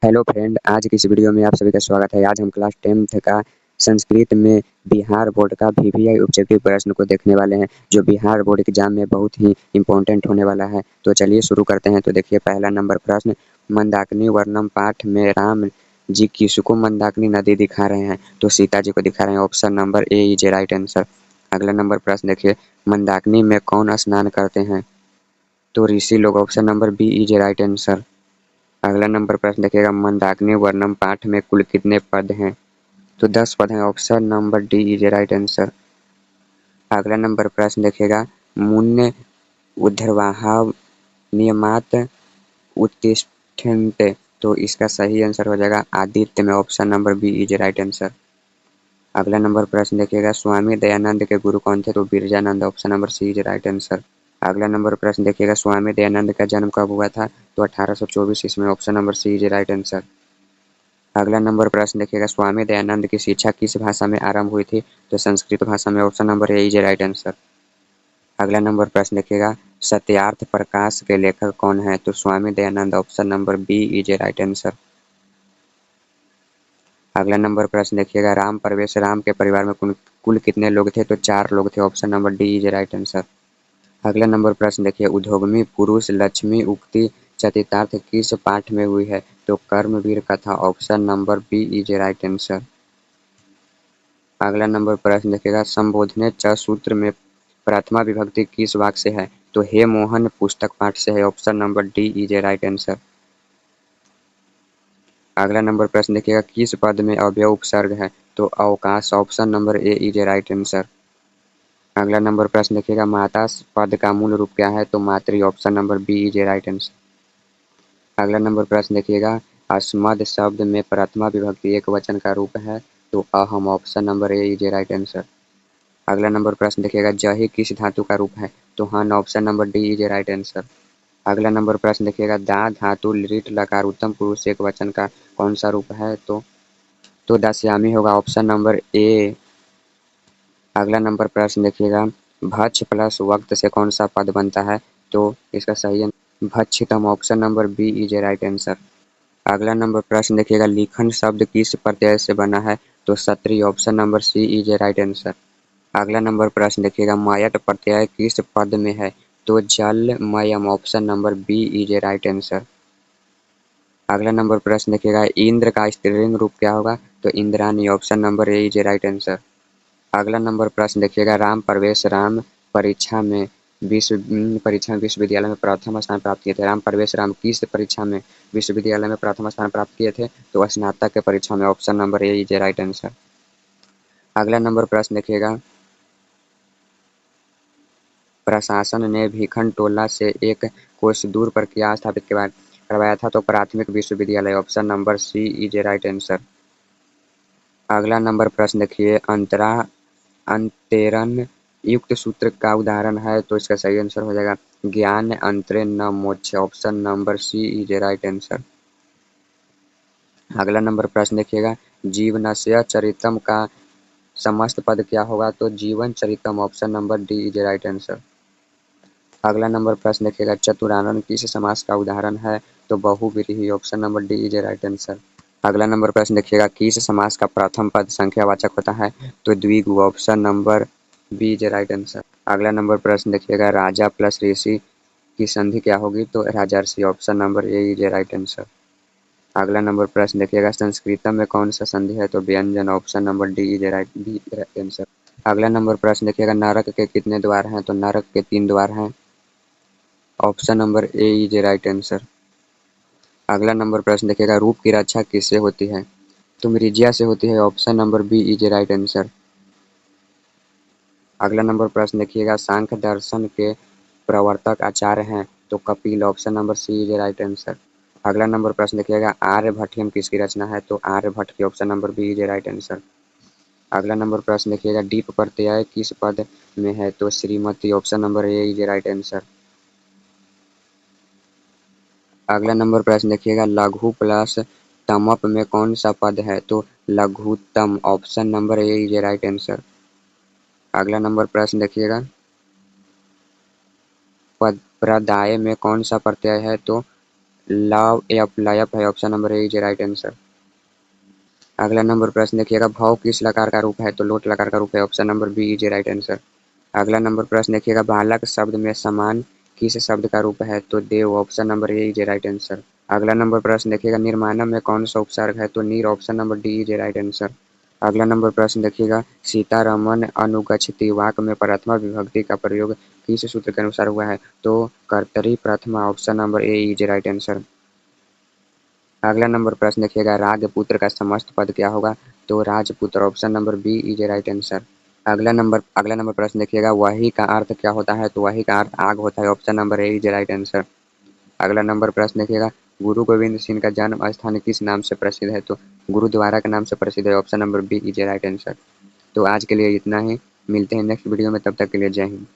Hello friend, आज की इस वीडियो में आप सभी का स्वागत है। आज हम क्लास 10th का संस्कृत में बिहार बोर्ड का वीवीआई ऑब्जेक्टिव प्रश्न को देखने वाले हैं, जो बिहार बोर्ड एग्जाम में बहुत ही इम्पोर्टेंट होने वाला है। तो चलिए शुरू करते हैं। तो देखिए, पहला नंबर प्रश्न, मंदाकिनी वर्णम पाठ में राम जी किसको मंदाकिनी नदी दिखा रहे हैं? तो सीता जी को दिखा रहे हैं। Option number A is A right answer. अगला नंबर प्रश्न देखिए, मंदाकिनी में कौन स्नान करते हैं? तो ऋषि लोग। Option number B is a right answer. अगला नंबर प्रश्न देखिएगा, मंदाकिनी वर्णम पाठ में कुल कितने पद हैं? तो 10 पद हैं। Option number D is A right answer. अगला नंबर प्रश्न देखिएगा, मुन्य ऊर्ध्वाहाव नियमात उत्तिष्ठन्ते। तो इसका सही आंसर हो जाएगा आदित्य में। Option number B is a right answer. अगला नंबर प्रश्न देखिएगा, स्वामी दयानंद के गुरु कौन थे? तो Birjanand. Option number C is A right answer. अगला नंबर प्रश्न देखिएगा, स्वामी दयानंद का जन्म कब हुआ था? तो 1824 ईस्वी में। Option number C is A right answer. अगला नंबर प्रश्न देखिएगा, स्वामी दयानंद की शिक्षा किस भाषा में आरंभ हुई थी? तो संस्कृत भाषा में। Option number A is A right answer. अगला नंबर प्रश्न देखिएगा, सत्यार्थ प्रकाश के लेखक कौन है? तो Swami Dayanand. Option number B is a right answer. अगला नंबर प्रश्न देखिएगा, राम परवेश राम के परिवार में कुल कितने लोग थे? तो 4 लोग थे। Option number D is A right answer. अगला नंबर प्रश्न देखिए, उद्योगमी पुरुष लक्ष्मी उक्ति चरितार्थ किस पाठ में हुई है? तो कर्मवीर कथा। Option number B is a right answer. अगला नंबर प्रश्न देखिएगा, संबोधने च सूत्र में प्रथमा विभक्ति किस वाक्य से है? तो हे मोहन पुस्तक पाठ से है। Option number D is A right answer. अगला नंबर प्रश्न देखिएगा, किस पद में अव्यय उपसर्ग है? तो अवकाश। Option number A is A right answer. अगला नंबर प्रश्न देखिएगा, माता पद का मूल रूप क्या है? तो मातृ। Option number B is a right answer. अगला नंबर प्रश्न देखिएगा, अस्मद शब्द में प्रथमा विभक्ति एक वचन का रूप है? तो अहम। Option number A is A right answer. अगला नंबर प्रश्न देखिएगा, जहि किस धातु का रूप है? तो हन। Option number D is A right answer. अगला नंबर प्रश्न देखिएगा, दा धातु लिट लकार उत्तम पुरुष एक वचन का कौन सा रूप है? तो दास्यामी होगा। ऑप्शन नंबर ए। अगला नंबर प्रश्न देखिएगा, भक्ष प्लस वक्त से कौन सा पद बनता है? तो इसका सही भक्षितम। Option number B is a right answer. अगला नंबर प्रश्न देखिएगा, लिखन शब्द किस प्रत्यय से बना है? तो क्षत्रिय। Option number C is A right answer. अगला नंबर प्रश्न देखिएगा, मयट प्रत्यय किस पद में है? तो जलमयम। Option number B is a right answer. अगला नंबर प्रश्न देखिएगा, इंद्र का स्त्रीलिंग रूप क्या होगा? तो Indrani. Option number A is A right answer. अगला नंबर प्रश्न देखिएगा, राम प्रवेश राम परीक्षा में विश्वविद्यालय में प्रथम स्थान प्राप्त किए थे। राम प्रवेश राम किस परीक्षा में विश्वविद्यालय में प्रथम स्थान प्राप्त किए थे? तो स्नातक के परीक्षा में। Option number A is A right answer. अगला नंबर प्रश्न देखिएगा, प्रशासन ने भीखन टोला से एक कोस दूर पर क्या स्थापित करवाया था? तो प्राथमिक विश्वविद्यालय। Option number C is A right answer. अगला नंबर प्रश्न देखिए, अंतरण युक्त सूत्र का उदाहरण है? तो इसका सही आंसर हो जाएगा ज्ञान अंतरे न मोक्ष। Option number C is A right answer. अगला नंबर प्रश्न देखिएगा, जीवनस्य चरितम का समस्त पद क्या होगा? तो जीवन चरितम। Option number D is A right answer. अगला नंबर प्रश्न देखिएगा, चतुरानन किस समास का उदाहरण है? तो बहुव्रीहि। Option number D is A right answer. अगला नंबर प्रश्न देखिएगा, किस समास का प्रथम पद संख्यावाचक होता है? तो द्विगु। Option number B is a right answer. अगला नंबर प्रश्न देखिएगा, राजा प्लस ऋषि की संधि क्या होगी? तो राजर्षि। Option number A is A right answer. अगला नंबर प्रश्न देखिएगा, संस्कृतम में कौन सा संधि है? तो व्यंजन। Option number D is A right answer. अगला नंबर प्रश्न देखिएगा, नरक के कितने द्वार हैं? तो नरक के 3 द्वार हैं। Option number A is A right answer. अगला नंबर प्रश्न देखिएगा, रूप की रक्षा किससे होती है? तो मृज्या से होती है। Option number B is a right answer. अगला नंबर प्रश्न देखिएगा, सांख्य दर्शन के प्रवर्तक आचार्य हैं? तो Kapil. Option number C is A right answer. अगला नंबर प्रश्न देखिएगा, आर्यभट्टियम किसकी रचना है? तो आर्यभट्ट की। ऑप्शन number B is a right answer. अगला नंबर प्रश्न देखिएगा, डीप प्रत्यय किस पद में है? तो श्रीमती। Option number A is A right answer. अगला नंबर प्रश्न देखिएगा, लघु प्लस तमप में कौन सा पद है? तो लघुत्तम। Option number A is A right answer. अगला नंबर प्रश्न देखिएगा, प्रदाय में कौन सा प्रत्यय है? तो लव एफ लयफ है, option number A is right answer. अगला नंबर प्रश्न देखिएगा, भव किस लकार का रूप है? तो लोट लकार का रूप है, option number B is right answer. अगला नंबर प्रश्न देखिएगा, बालक शब्द में समान किस शब्द का रूप है? तो देव, option number A is right answer. अगला नंबर प्रश्न देखिएगा, निर्माणम में कौन सा उपसर्ग है? तो नीर, option number D is right answer. अगला नंबर प्रश्न देखिएगा, सीतारमन अनुगच्छति वाक्य में प्रथमा विभक्ति का प्रयोग किस सूत्र के अनुसार हुआ है? तो कर्तरी प्रथमा, option number A is right answer. अगला नंबर प्रश्न देखिएगा, राजपुत्र का समस्त पद क्या होगा? तो राजपुत्र, option number B is right answer. अगला नंबर प्रश्न देखिएगा, वही का अर्थ क्या होता है? तो वही का अर्थ आग होता है, option number A is right answer. अगला नंबर प्रश्न देखिएगा, गुरु गोविंद सिंह का जन्म स्थान किस नाम से प्रसिद्ध है? तो गुरुद्वारा के नाम से प्रसिद्ध है, option number B is right answer. तो आज के लिए इतना ही, मिलते हैं नेक्स्ट वीडियो में, तब तक के लिए जय हिंद।